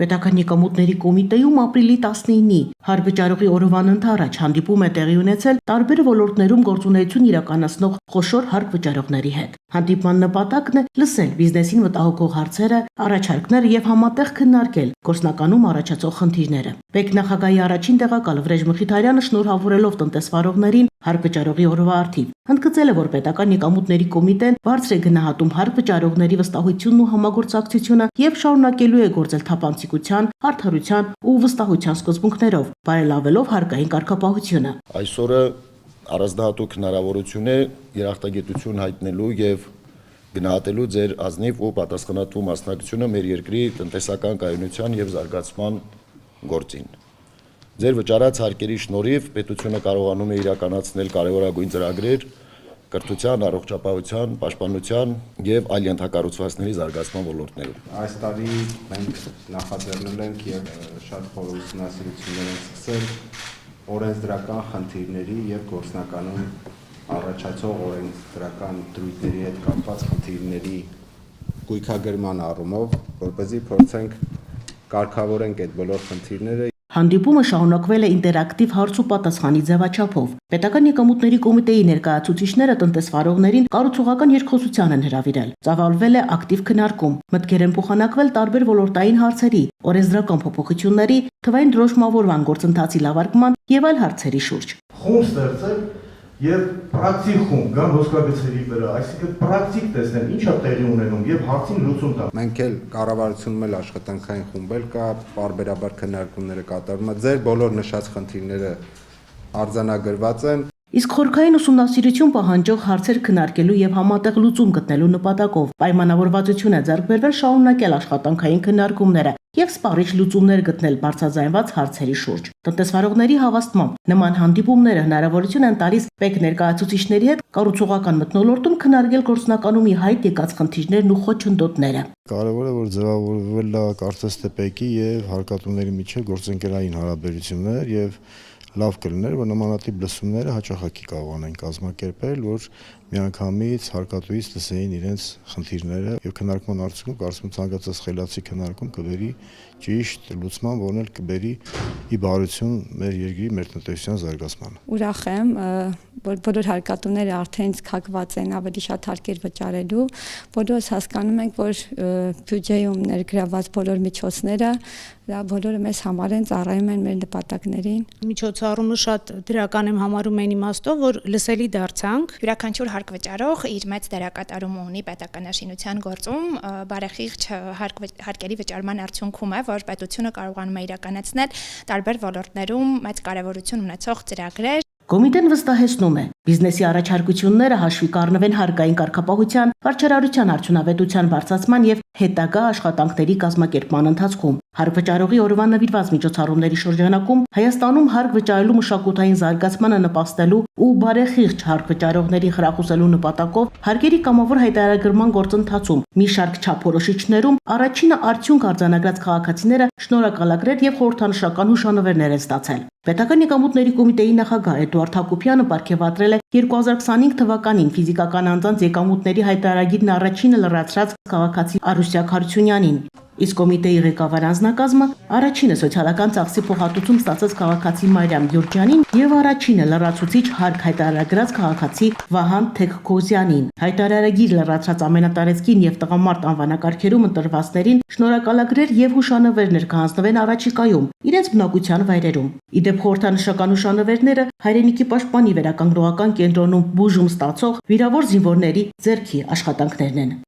Պետական եկամուտների կոմիտեում ապրիլի 19-ի հարվճարողի օրվան ընդառաջ հանդիպում է տեղի ունեցել տարբեր ոլորտներում գործունեություն իրականացնող խոշոր հարվճարողների հետ։ Հանդիպման նպատակն է լսել բիզնեսին մտահոգող հարցերը, առաջարկներ եւ համատեղ քննարկել գործնականում առաջացող խնդիրները։ ՊԵԿ նախագահի առաջին տեղակալ Վրեժ Մխիթարյանը շնորհավորելով տնտեսվարողներին հարվճարողի օրվա առթիվ ընդգծել է, որ պետական եկամուտների կոմիտեն բարձր է գնահատում հարվճարողների վստահությունն ու համագործակցությունը եւ շարունակելու է գործել թափանցիկության, արդարության ու վստահության սկզբունքներով, բարելավելով հարկային կարգապահությունը։ Այսօրը առանձնահատուկ հնարավորություն է երախտագիտություն հայտնելու եւ գնահատելու ձեր ազնիվ ու պատասխանատու մասնակցությունը մեր երկրի տնտեսական կայունության եւ զարգացման գործին։ Ձեր վճարած հարկերի շնորհիվ պետությունը կարողանում է իրականացնել կարևորագույն ծրագրեր կրթության, առողջապահության, պաշտպանության եւ այլ ենթակառուցվածքների զարգացման ոլորտներում։ Այս տարի մենք նախաձեռնել ենք եւ շատ խոր ուսումնասիրություններ ենք սկսել օրենսդրական խնդիրների եւ գործնականում առաջացող օրենսդրական դրույթների հետ կապված խնդիրների գույքագրման առումով, որպեսզի փորձենք կարգավորենք այդ բոլոր խնդիրները։ Հանդիպումը շարունակվել է ինտերակտիվ հարց ու պատասխանի ձևաչափով։ Պետական եկամուտների կոմիտեի ներկայացուցիչները տնտեսվարողներին կառուցողական երկխոսության են հրավիրել։ Ծավալվել է ակտիվ քննարկում, մտքեր են փոխանակվել տարբեր ոլորտային հարցերի, օրենսդրական փոփոխությունների, թվային դրոշմավորման գործընթացի լավարկման եւ այլ հարցերի շուրջ։ Խումբ ստեղծել եւ պրակտիկ խումբ գան հոսքագծերի վրա, այսինքն պրակտիկ տեսնեն ինչա տեղի ունենում եւ հարցին լուծում տան։ Մենք էլ կառավարությունում էլ աշխատանքային խումբ էլ կա, պարբերաբար քննարկումները կատարվում են։ Ձեր բոլոր նշած խնդիրները արձանագրված են։ Իսկ խորքային ուսումնասիրություն պահանջող հարցեր քննարկելու եւ համատեղ լուծում գտնելու նպատակով պայմանավորվածություն է ձեռք բերվել շարունակել աշխատանքային քննարկումները եւ սպառիչ լուծումներ գտնել բարձրաձայնված հարցերի շուրջ։ Տնտեսվարողների հավաստմամբ նման հանդիպումները հնարավորություն են տալիս ՊԵԿ ներկայացուցիչների հետ կառուցողական մթնոլորտում քննարկել գործնականում ի հայտ եկած խնդիրներն ու խոչընդոտները։ Կարևոր է, որ ձևավորվել է կարծես թե ՊԵԿ-ի եւ հարկատուների միջեւ գործընկերային հարաբերություններ եւ լավ կլիներ, որ նմանատիպ լսումները հաճախակի կարողանային կազմակերպել, որ միանգամից հարկատուից լսեին իրենց խնդիրները եւ քննարկման արդյունքում կարծում եմ ցանկացած խելացի քննարկում կբերի ճիշտ լուծման, որն էլ կբերի ի բարություն մեր երկրի, մեր տնտեսության զարգացմանը։ Ուրախ եմ, որ բոլոր հարկատուները արդեն ցկակված են ավելի շատ հարկեր վճարելու, բոլորս հասկանում ենք, որ բյուջեում ներգրաված բոլոր միջոցները դա բոլորը մեզ համար են, ծառայում են մեր նպատակներին։ Միջոցառումը շատ դրական եմ համարում այն իմաստով, որ լսելի դարձանք։ Յուրաքանչյուր հարկվճարող իր մեծ դերակատարում ունի պետականաշինության գործում, բարեխիղճ հարկերի վճարման արդյունքում է, որ պետությունը կարողանում է իրականացնել տարբեր ոլորտներում մեծ կարևորություն ունեցող ծրագրեր։ Կոմիտեն վստահեցնում է, բիզնեսի առաջարկությունները հաշվի կառնվեն հարկային կարգապահության, վարչարարության արդյունավետության բարձրացման եւ հետագա աշխատանքների կազմակերպման ընթացքում։ Հարկ-վճարողի օրվա նվիրված միջոցառումների շրջանակում Հայաստանում հարկ վճարելու մշակութային զարգացմանը նպաստելու ու բարեխիղճ հարկ-վճարողների խրախուսելու նպատակով հարկերի կամավոր հայտարարագրման գործընթացում մի շարք չափորոշիչներում առաջինը արդյունք արձանագրած քաղաքացիները շնորհակալագրեր եւ խորհրդանշական հուշանվերներ են ստացել։ Պետական եկամուտների կոմիտեի նախագահ Էդուարդ Հակոբյանը պարգևատրել է 2025 թվականին ֆիզիկական անձանց եկամուտների հայտարարագիրն առաջինը լրացրած քաղաքացի Արուսյակ Հարությունյանին։ Իսկ կոմիտեի ղեկավար անձնակազմը առաջինը սոցիալական ծախսի փոխհատուցում ստացած քաղաքացի Մարիամ Գյուրջյանին եւ առաջինը լրացուցիչ հարկ հայտարարագրած քաղաքացի Վահան Թեքքոզյանին։ Հայտարարագիր լրացրած ամենատարեցկին եւ տղամարդ անվանակարգերում ընտրվածներին շնորհակալագրեր եւ հուշանվերներ կհանձնվեն առաջիկայում իրենց բնակության վայրերում։ Իդեպ խորհրդանշական հուշանվերները հայրենիքի պաշտպանի վերականգնողական կենտրոնում բուժում ստացող վիրավոր զինվորների ձեռքի աշխատանքներն են։